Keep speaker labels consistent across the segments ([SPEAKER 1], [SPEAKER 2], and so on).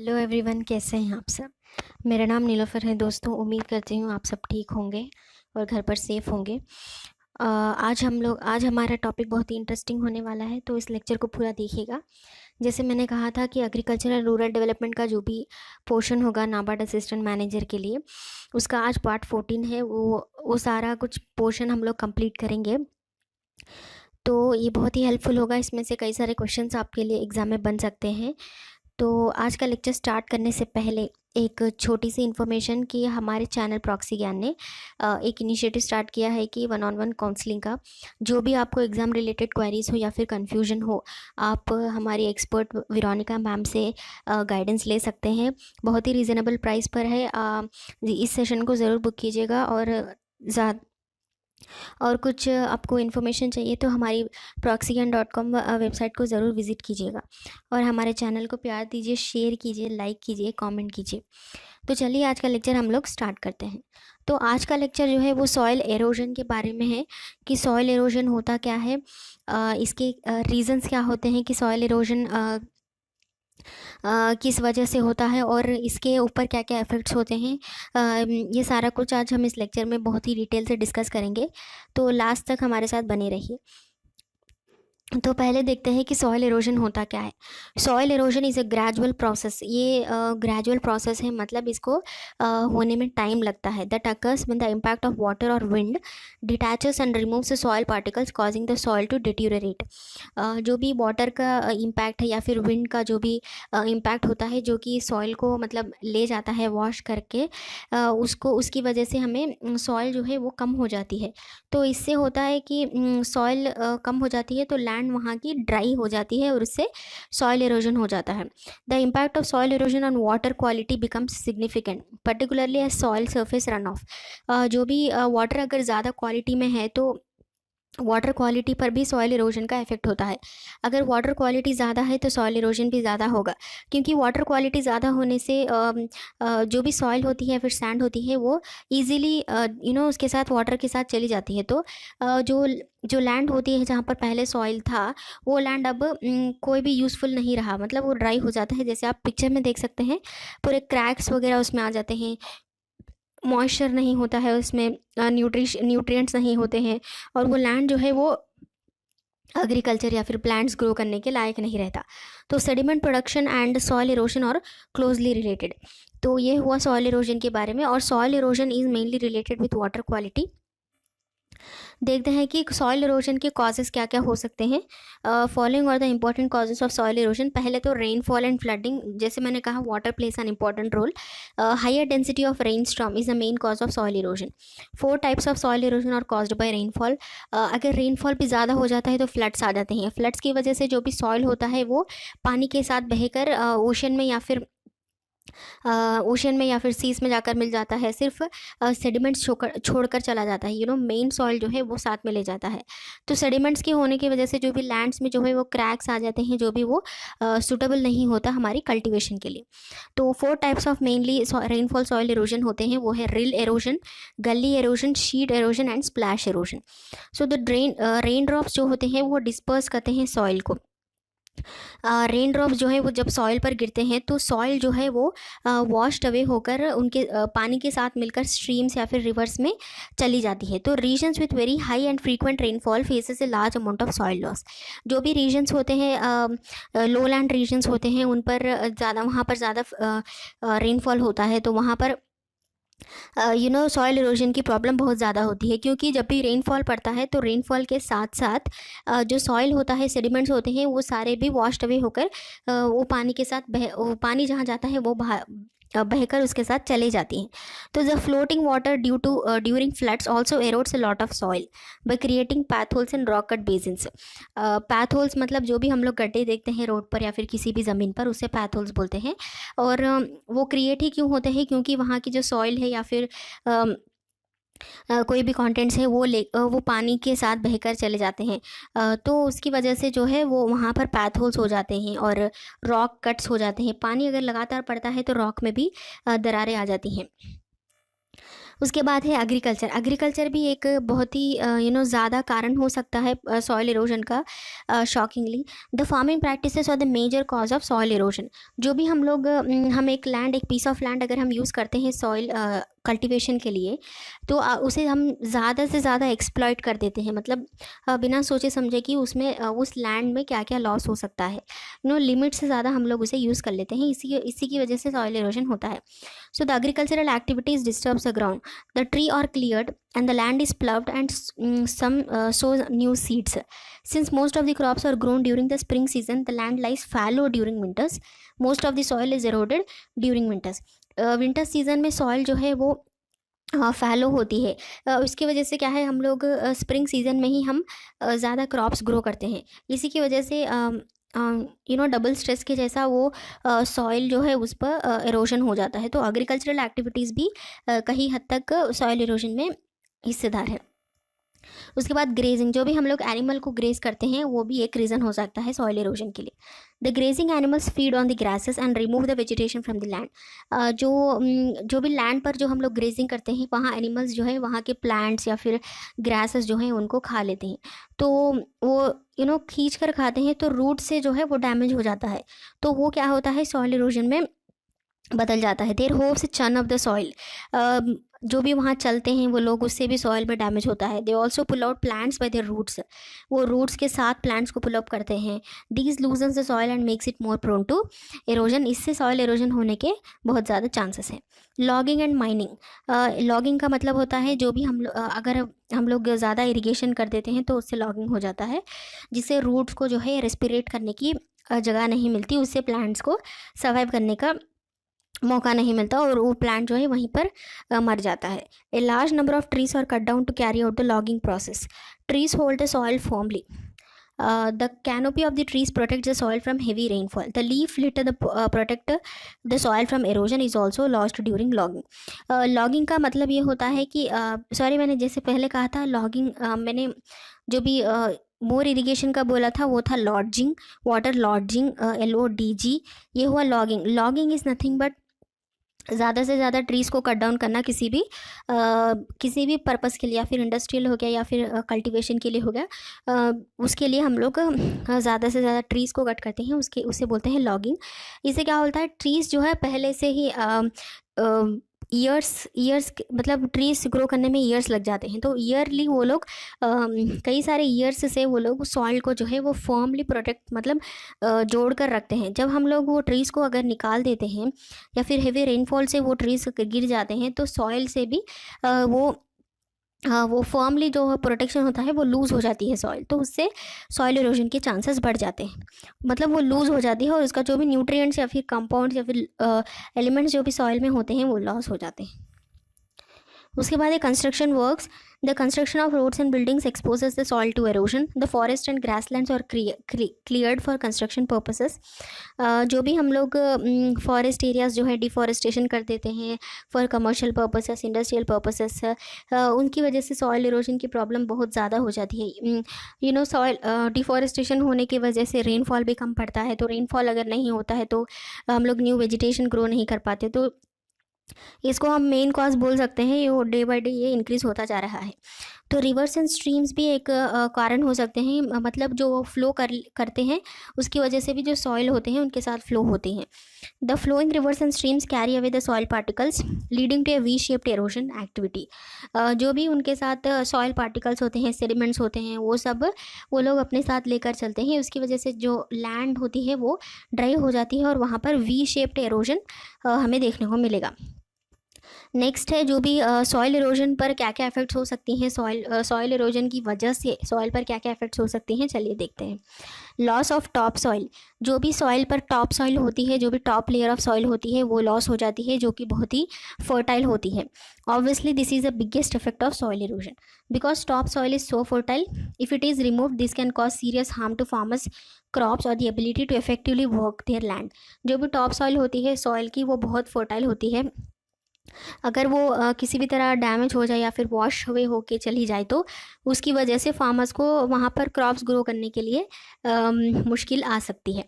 [SPEAKER 1] Hello everyone, कैसे हैं आप सब। मेरा नाम नीलोफ़र है दोस्तों। उम्मीद करती हूँ आप सब ठीक होंगे और घर पर सेफ़ होंगे। आज हमारा टॉपिक बहुत ही इंटरेस्टिंग होने वाला है, तो इस लेक्चर को पूरा देखिएगा। जैसे मैंने कहा था कि एग्रीकल्चर एंड रूरल डेवलपमेंट का जो भी पोर्शन होगा नाबार्ड असिस्टेंट मैनेजर के लिए, उसका आज पार्ट 14 है। वो सारा कुछ पोर्शन हम लोग कंप्लीट करेंगे, तो ये बहुत ही हेल्पफुल होगा। इसमें से कई सारे क्वेश्चंस आपके लिए एग्ज़ाम में बन सकते हैं। तो आज का लेक्चर स्टार्ट करने से पहले एक छोटी सी इन्फॉर्मेशन कि हमारे चैनल प्रॉक्सी ज्ञान ने एक इनिशिएटिव स्टार्ट किया है कि वन ऑन वन काउंसलिंग का जो भी आपको एग्ज़ाम रिलेटेड क्वेरीज हो या फिर कन्फ्यूजन हो, आप हमारी एक्सपर्ट वेरोनिका मैम से गाइडेंस ले सकते हैं। बहुत ही रीज़नेबल प्राइस पर है। इस सेशन को ज़रूर बुक कीजिएगा। और कुछ आपको इन्फॉर्मेशन चाहिए तो हमारी proxygan.com वेबसाइट को ज़रूर विज़िट कीजिएगा और हमारे चैनल को प्यार दीजिए, शेयर कीजिए, लाइक कीजिए, कमेंट कीजिए। तो चलिए आज का लेक्चर हम लोग स्टार्ट करते हैं। तो आज का लेक्चर जो है वो सॉइल एरोजन के बारे में है कि सॉइल एरोजन होता क्या है, इसके रीजंस क्या होते हैं कि सॉइल एरोजन किस वजह से होता है और इसके ऊपर क्या क्या इफ़ेक्ट्स होते हैं। ये सारा कुछ आज हम इस लेक्चर में बहुत ही डिटेल से डिस्कस करेंगे, तो लास्ट तक हमारे साथ बने रहिए। तो पहले देखते हैं कि सॉइल एरोजन होता क्या है। Soil erosion is a gradual process. ये ग्रेजुअल प्रोसेस है, मतलब इसको होने में टाइम लगता है। That occurs when the impact of water और wind detaches and removes the soil particles causing the soil to deteriorate. जो भी वाटर का इम्पैक्ट है या फिर विंड का जो भी इम्पैक्ट होता है जो कि सॉइल को मतलब ले जाता है वॉश करके, उसकी वजह से हमें सॉइल जो है वो कम हो जाती है। तो इससे होता है कि सॉइल कम हो जाती है तो लैंड वहाँ की ड्राई हो जाती है और उससे सॉइल एरोजन हो जाता है। The impact of soil erosion on water quality becomes significant particularly as soil surface run off. जो भी वाटर अगर ज़्यादा क्वालिटी में है तो वाटर क्वालिटी पर भी सॉइल इरोजन का इफेक्ट होता है। अगर वाटर क्वालिटी ज़्यादा है तो सॉइल इरोजन भी ज़्यादा होगा, क्योंकि वाटर क्वालिटी ज़्यादा होने से जो भी सॉइल होती है फिर सैंड होती है वो इजीली उसके साथ वाटर के साथ चली जाती है। तो जो लैंड होती है जहाँ पर पहले सॉइल था वो लैंड अब कोई भी यूज़फुल नहीं रहा, मतलब वो ड्राई हो जाता है। जैसे आप पिक्चर में देख सकते हैं पूरे क्रैक्स वगैरह उसमें आ जाते हैं, मॉइस्चर नहीं होता है उसमें, न्यूट्रिएंट्स नहीं होते हैं और वो लैंड जो है वो एग्रीकल्चर या फिर प्लांट्स ग्रो करने के लायक नहीं रहता। तो sediment production and soil erosion और क्लोजली रिलेटेड। तो ये हुआ सॉइल इरोजन के बारे में, और soil erosion is mainly related with water quality. देखते हैं कि सॉइल इरोजन के कॉजेज़ क्या क्या हो सकते हैं। Following are the important causes of soil erosion. पहले तो रेनफॉल एंड फ्लडिंग। जैसे मैंने कहा water plays an important role. Higher density of rain storm is the main cause of soil erosion. 4 types of soil erosion are caused by rainfall. अगर rainfall भी ज़्यादा हो जाता है तो फ्लड्स आ जाते हैं। फ्लड्स की वजह से जो भी सॉइल होता है वो पानी के साथ बहकर ओशन में या फिर सीज में जाकर मिल जाता है। सिर्फ सेडिमेंट्स छोड़कर चला जाता है। मेन सॉइल जो है वो साथ में ले जाता है। तो सेडिमेंट्स के होने की वजह से जो भी लैंड्स में जो है वो क्रैक्स आ जाते हैं, जो भी वो सूटेबल नहीं होता हमारी कल्टीवेशन के लिए। तो 4 types of mainly rainfall soil erosion होते हैं, वो है रिल एरोजन, गली halogen, sheet halogen and splash halogen. So the rain drops जो होते हैं वो डिस्पर्स करते हैं सॉइल को। रेन ड्रॉप्स जो है वो जब सॉइल पर गिरते हैं तो सॉइल जो है वो वॉश्ड अवे होकर उनके पानी के साथ मिलकर स्ट्रीम्स या फिर रिवर्स में चली जाती है। तो regions with very high and frequent rainfall faces a large amount of soil loss. जो भी रीजन्स होते हैं, लो लैंड रीजन्स होते हैं, उन पर वहाँ पर ज़्यादा रेनफॉल होता है तो वहाँ पर सॉइल इरोजन की प्रॉब्लम बहुत ज़्यादा होती है, क्योंकि जब भी रेनफॉल पड़ता है तो रेनफॉल के साथ साथ जो सॉइल होता है, सेडिमेंट्स होते हैं, वो सारे भी वॉश्ड अवे होकर वो पानी के साथ वो पानी जहाँ जाता है वो बहकर उसके साथ चले जाती हैं। तो the floating water during floods also erodes a lot of soil by creating potholes and rock cut basins. Potholes मतलब जो भी हम लोग गड्ढे देखते हैं रोड पर या फिर किसी भी ज़मीन पर, उसे पैथोल्स बोलते हैं। और वो क्रिएट ही क्यों होते हैं, क्योंकि वहाँ की जो सॉइल है या फिर कोई भी कंटेंट्स है वो पानी के साथ बहकर चले जाते हैं। तो उसकी वजह से जो है वो वहाँ पर पैथोल्स हो जाते हैं और रॉक कट्स हो जाते हैं। पानी अगर लगातार पड़ता है तो रॉक में भी दरारें आ जाती हैं। उसके बाद है एग्रीकल्चर। एग्रीकल्चर भी एक बहुत ही ज़्यादा कारण हो सकता है सॉइल इरोजन का। Shockingly the farming practices are the major cause of soil erosion. जो भी हम लोग हम एक पीस ऑफ लैंड अगर हम यूज़ करते हैं सॉइल कल्टीवेशन के लिए, तो उसे हम ज़्यादा से ज़्यादा एक्सप्लॉइट कर देते हैं, मतलब बिना सोचे समझे कि उसमें उस लैंड में क्या क्या लॉस हो सकता है, लिमिट से ज़्यादा हम लोग उसे यूज़ कर लेते हैं, इसी की वजह से सॉइल इरोजन होता है। So the agricultural activities disturbs the ground, the tree are cleared and the land is ploughed and some sow new seeds. Since most of the crops are grown during the spring season, the land lies fallow during winters. Most of the soil is eroded during winters. Winter season में soil जो है वो फैलो होती है। उसकी वजह से क्या है, हम लोग स्प्रिंग सीजन में ही हम ज़्यादा क्रॉप्स ग्रो करते हैं, इसी की वजह से डबल स्ट्रेस के जैसा वो सॉइल जो है उस पर इरोजन हो जाता है। तो एग्रीकल्चरल एक्टिविटीज़ भी कहीं हद तक सॉइल इरोजन में हिस्सेदार है। उसके बाद ग्रेजिंग, जो भी हम लोग एनिमल को ग्रेज करते हैं वो भी एक रीज़न हो सकता है सॉइल इरोजन के लिए। The grazing animals feed on the grasses and remove the vegetation from the land. जो भी लैंड पर जो हम लोग ग्रेजिंग करते हैं वहाँ एनिमल्स जो है वहाँ के प्लांट्स या फिर ग्रासेस जो हैं उनको खा लेते हैं, तो वो खींच कर खाते हैं, तो रूट से जो है वो डैमेज हो जाता है, तो वो क्या होता है सॉइल इरोजन में बदल जाता है। Their hopes churn of the soil, जो भी वहाँ चलते हैं वो लोग, उससे भी सॉइल में डैमेज होता है। They also pull out plants by their roots, वो रूट्स के साथ प्लांट्स को पुल अप करते हैं। These loosens the soil and makes it more prone to erosion, इससे सॉइल इरोजन होने के बहुत ज़्यादा चांसेस हैं। लॉगिंग एंड माइनिंग, लॉगिंग का मतलब होता है जो भी अगर हम लोग ज़्यादा इरिगेशन कर देते हैं तो उससे लॉगिंग हो जाता है, जिससे रूट्स को जो है रेस्पिरेट करने की जगह नहीं मिलती, उससे प्लांट्स को सर्वाइव करने का मौका नहीं मिलता और वो प्लांट जो है वहीं पर मर जाता है। A large number of trees are cut down to carry out the logging process. Trees hold the soil firmly. The canopy of the trees protects the soil from heavy rainfall. The leaf litter protect the soil from erosion is also lost during logging. Logging का मतलब ये होता है कि sorry मैंने जैसे पहले कहा था लॉगिंग, मैंने जो भी मोर इरिगेशन का बोला था वो था लॉडजिंग, वाटर लॉडजिंग, LODG, ये हुआ logging. Logging is nothing but ज़्यादा से ज़्यादा ट्रीज़ को कट डाउन करना किसी भी पर्पज़ के लिए, या फिर इंडस्ट्रियल हो गया या फिर कल्टीवेशन के लिए हो गया, उसके लिए हम लोग ज़्यादा से ज़्यादा ट्रीज़ को कट करते हैं, उसे बोलते हैं लॉगिंग। इससे क्या होता है, ट्रीज़ जो है पहले से ही ईयर्स मतलब ट्रीज ग्रो करने में ईयर्स लग जाते हैं, तो ईयरली वो लोग कई सारे ईयर्स से वो लोग सॉइल को जो है वो फर्मली प्रोटेक्ट मतलब जोड़ कर रखते हैं। जब हम लोग वो ट्रीज़ को अगर निकाल देते हैं या फिर हेवी रेनफॉल से वो ट्रीज़ गिर जाते हैं, तो सॉइल से भी वो फर्मली जो प्रोटेक्शन होता है वो लूज़ हो जाती है सॉइल, तो उससे सॉइल इरोजन के चांसेस बढ़ जाते हैं। मतलब वो लूज़ हो जाती है और उसका जो भी न्यूट्रिएंट्स या फिर कंपाउंड्स या फिर एलिमेंट्स जो भी सॉइल में होते हैं वो लॉस हो जाते हैं। उसके बाद है construction works. The construction of roads and buildings exposes the soil to erosion. The forest and grasslands are cleared for construction purposes. जो भी हम लोग फॉरेस्ट एरियाज जो है डिफॉरेस्टेशन कर देते हैं for commercial purposes, industrial purposes, उनकी वजह से सॉइल इरोजन की प्रॉब्लम बहुत ज़्यादा हो जाती है। सॉइल डिफॉरेस्टेशन होने की वजह से रेनफॉल भी कम पड़ता है, तो रेनफॉल अगर नहीं होता है तो हम लोग न्यू वेजिटेशन ग्रो नहीं कर पाते, तो इसको हम मेन कॉज बोल सकते हैं। ये डे बाय डे ये इंक्रीज़ होता जा रहा है। तो रिवर्स एंड स्ट्रीम्स भी एक कारण हो सकते हैं, मतलब जो फ्लो करते हैं उसकी वजह से भी जो सॉइल होते हैं उनके साथ फ्लो होते हैं। The flowing rivers and streams carry away the soil particles leading to a V shaped erosion activity. जो भी उनके साथ सॉइल पार्टिकल्स होते हैं, सेडिमेंट्स होते हैं, वो लोग अपने साथ लेकर चलते हैं, उसकी वजह से जो लैंड होती है वो ड्राई हो जाती है और वहाँ पर वी शेप्ड एरोजन हमें देखने को मिलेगा। नेक्स्ट है जो भी सॉइल इरोजन पर क्या क्या इफेक्ट्स हो सकती हैं, सॉइल इरोजन की वजह से सॉइल पर क्या क्या इफेक्ट्स हो सकती हैं, चलिए देखते हैं। लॉस ऑफ टॉप सॉइल, जो भी सॉइल पर टॉप सॉइल होती है, जो भी टॉप लेयर ऑफ सॉइल होती है वो लॉस हो जाती है, जो कि बहुत ही फर्टाइल होती है। Obviously this is the biggest effect of soil erosion because top soil is so fertile. If it is removed this can cause serious harm to farmers crops और the ability to effectively work their land. जो भी top soil होती है soil की वो बहुत fertile होती है, अगर वो किसी भी तरह डैमेज हो जाए या फिर वॉश अवे होके चली जाए तो उसकी वजह से फार्मर्स को वहाँ पर क्रॉप्स ग्रो करने के लिए मुश्किल आ सकती है।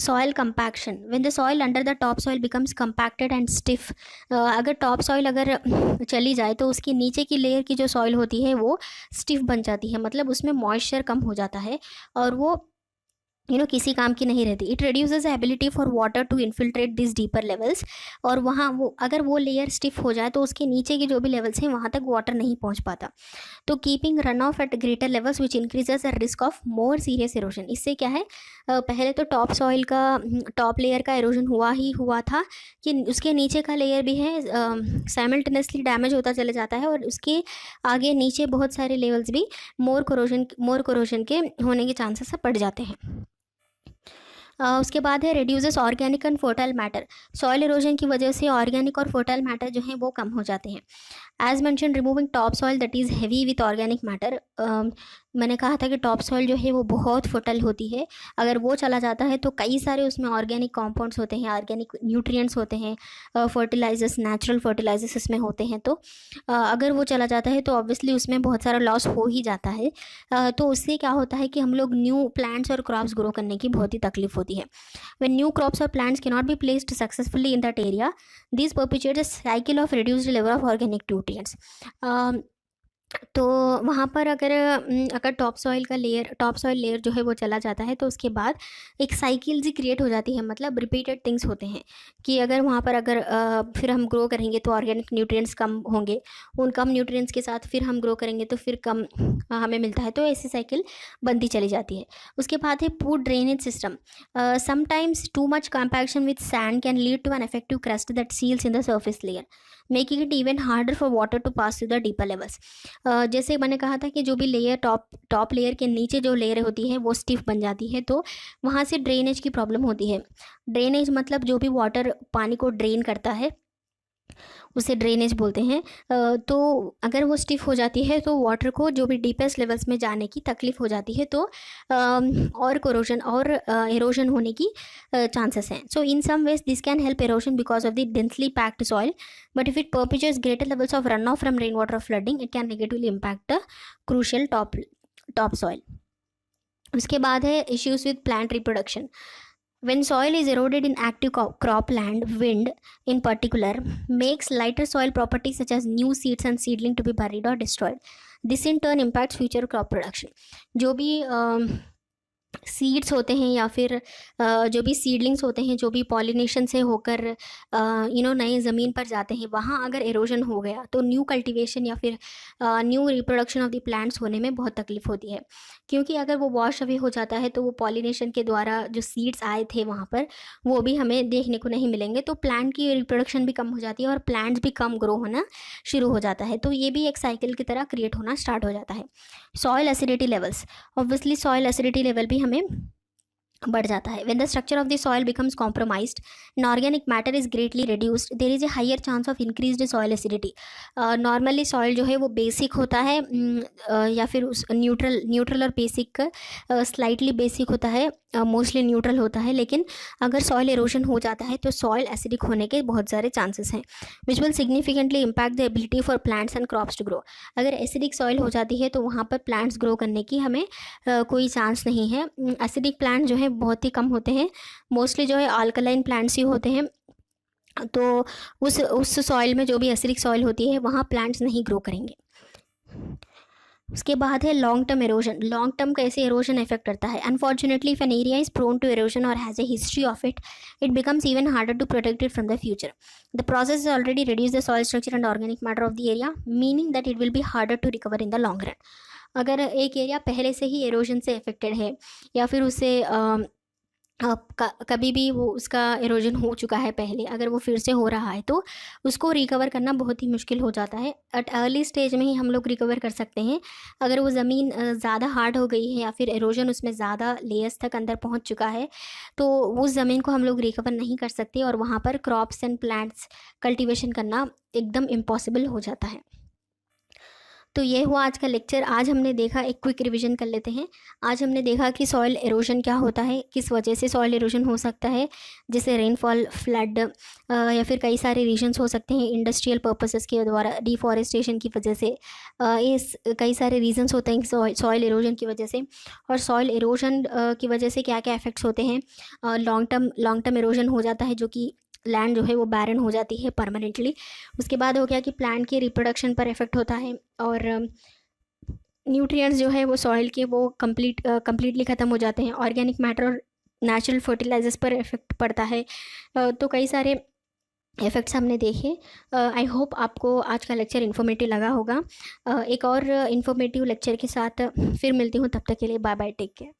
[SPEAKER 1] Soil compaction, when the soil under the top soil becomes compacted and stiff, अगर टॉप सॉइल अगर चली जाए तो उसकी नीचे की लेयर की जो सॉइल होती है वो स्टिफ बन जाती है, मतलब उसमें मॉइस्चर कम हो जाता है और वो किसी काम की नहीं रहती। It reduces ability for water to infiltrate this deeper levels, और वहाँ वो अगर वो लेयर स्टिफ हो जाए तो उसके नीचे के जो भी लेवल्स हैं वहाँ तक वाटर नहीं पहुँच पाता। तो keeping run off at greater levels which increases the risk of more serious erosion. इससे क्या है, पहले तो टॉप सॉइल का टॉप लेयर का इरोजन हुआ था कि उसके नीचे का लेयर भी है साइमल्टेनियसली डैमेज होता चले जाता है, और उसके आगे नीचे बहुत सारे लेवल्स भी मोर कोरोजन के होने के चांसेस बढ़ जाते हैं। उसके बाद है reduces organic and fertile matter. Soil erosion की वजह से ऑर्गेनिक और फर्टाइल मैटर जो है वो कम हो जाते हैं। As mention, removing top soil that is heavy with organic matter. मैंने कहा था कि टॉप सॉइल जो है वो बहुत फर्टाइल होती है, अगर वो चला जाता है तो कई सारे उसमें ऑर्गेनिक कंपाउंड्स होते हैं, ऑर्गेनिक न्यूट्रिएंट्स होते हैं, फर्टिलाइजर्स, नेचुरल फर्टिलाइजर्स इसमें होते हैं। तो अगर वो चला जाता है तो ऑब्वियसली उसमें बहुत सारा लॉस हो ही जाता है। तो उससे क्या होता है कि हम लोग न्यू प्लांट्स और क्रॉप्स ग्रो करने की बहुत ही तकलीफ होती है। व्हेन न्यू क्रॉप्स और plants can not be placed successfully in that area, this perpetuates a cycle of reduced level of organic nutrients. तो वहाँ पर अगर टॉप सॉइल लेयर जो है वो चला जाता है तो उसके बाद एक साइकिल सी क्रिएट हो जाती है, मतलब रिपीटेड थिंग्स होते हैं कि अगर वहाँ पर फिर हम ग्रो करेंगे तो ऑर्गेनिक न्यूट्रिएंट्स कम होंगे, उन कम न्यूट्रिएंट्स के साथ फिर हम ग्रो करेंगे तो फिर कम हमें मिलता है, तो ऐसी साइकिल बनती चली जाती है। उसके बाद है poor drainage system. Sometimes too much compaction with sand can lead to an effective crust that seals in the surface layer, making it even harder for water to pass to the deeper levels. जैसे मैंने कहा था कि जो भी layer top layer के नीचे जो लेयर होती है वो स्टिफ बन जाती है, तो वहाँ से ड्रेनेज की प्रॉब्लम होती है। ड्रेनेज मतलब जो भी वाटर पानी को ड्रेन करता है उसे ड्रेनेज बोलते हैं। तो अगर वो स्टिफ हो जाती है तो वाटर को जो भी डीपेस्ट लेवल्स में जाने की तकलीफ हो जाती है, तो और कोरोजन और एरोजन होने की चांसेस हैं। So in some ways this can help erosion because of the densely packed soil, but if it perpetuates greater levels of run off from rain water और flooding, it can negatively impact the crucial top soil. उसके बाद है issues with plant reproduction. When soil is eroded in active cropland, wind in particular makes lighter soil properties such as new seeds and seedling to be buried or destroyed. This in turn impacts future crop production. जो भी seeds होते हैं या फिर जो भी seedlings होते हैं, जो भी पॉलिनेशन से होकर नए ज़मीन पर जाते हैं, वहाँ अगर एरोजन हो गया तो न्यू कल्टीवेशन या फिर new reproduction of the plants होने में बहुत तकलीफ होती है, क्योंकि अगर वो वॉश अवे हो जाता है तो वो पॉलिनेशन के द्वारा जो सीड्स आए थे वहाँ पर वो भी हमें देखने को नहीं मिलेंगे, तो प्लांट की रिप्रोडक्शन भी कम हो जाती है और प्लांट्स भी कम ग्रो होना शुरू हो जाता है। तो ये भी एक साइकिल की तरह क्रिएट होना स्टार्ट हो जाता है। Soil acidity levels, obviously soil acidity level भी हमें बढ़ जाता है। When the structure of the soil becomes compromised and organic matter is greatly reduced, there is a higher chance of increased soil acidity. Normally soil जो है वो basic होता है या फिर उस न्यूट्रल और बेसिक स्लाइटली बेसिक होता है, मोस्टली न्यूट्रल होता है, लेकिन अगर सॉइल एरोजन हो जाता है तो सॉइल एसिडिक होने के बहुत सारे चांसेस हैं, which will significantly impact the ability for plants and crops to grow. अगर एसिडिक सॉइल हो जाती है तो वहाँ पर प्लांट्स ग्रो करने की हमें कोई चांस नहीं है। एसिडिक प्लांट जो है बहुत ही कम होते हैं, मोस्टली जो है अल्कलाइन प्लांट्स ही होते हैं, तो उस सॉइल में जो भी एसिडिक सॉइल होती है वहाँ प्लांट्स नहीं ग्रो करेंगे। उसके बाद है long term erosion. Long term कैसे एरोजन इफेक्ट करता है? Unfortunately if an area is prone to erosion और has a history of it, it becomes even harder to protect it from the future. The process is already reduce the soil structure and organic matter of the area, meaning that it will be harder to recover in the long run. अगर एक area पहले से ही halogen से affected है या फिर उसे कभी भी वो उसका एरोजन हो चुका है पहले, अगर वो फिर से हो रहा है तो उसको रिकवर करना बहुत ही मुश्किल हो जाता है। एट अर्ली स्टेज में ही हम लोग रिकवर कर सकते हैं। अगर वो ज़मीन ज़्यादा हार्ड हो गई है या फिर एरोजन उसमें ज़्यादा लेयर्स तक अंदर पहुंच चुका है तो उस ज़मीन को हम लोग रिकवर नहीं कर सकते और वहाँ पर क्रॉप्स एंड प्लांट्स कल्टीवेशन करना एकदम इम्पॉसिबल हो जाता है। तो ये हुआ आज का लेक्चर। आज हमने देखा, एक क्विक रिवीजन कर लेते हैं। आज हमने देखा कि सॉइल एरोजन क्या होता है, किस वजह से सॉइल एरोजन हो सकता है, जैसे रेनफॉल, फ्लड, या फिर कई सारे रीजन्स हो सकते हैं इंडस्ट्रियल पर्पसेस के द्वारा, डिफॉरेस्टेशन की वजह से। इस कई सारे रीजन्स होते हैं सॉइल एरोजन की वजह से। और सॉइल एरोजन की वजह से क्या क्या इफेक्ट्स होते हैं। लॉन्ग टर्म एरोजन हो जाता है, जो कि लैंड जो है वो बैरन हो जाती है परमानेंटली। उसके बाद हो गया कि प्लांट के रिप्रोडक्शन पर इफेक्ट होता है, और न्यूट्रिएंट्स जो है वो सॉइल के वो कंप्लीटली ख़त्म हो जाते हैं। ऑर्गेनिक मैटर और नेचुरल फर्टिलाइजर्स पर इफेक्ट पड़ता है। तो कई सारे इफ़ेक्ट्स हमने देखे। आई होप आपको आज का लेक्चर इन्फॉर्मेटिव लगा होगा। एक और इन्फॉर्मेटिव लेक्चर के साथ फिर मिलती हूँ, तब तक के लिए बाय बाय, टेक केयर।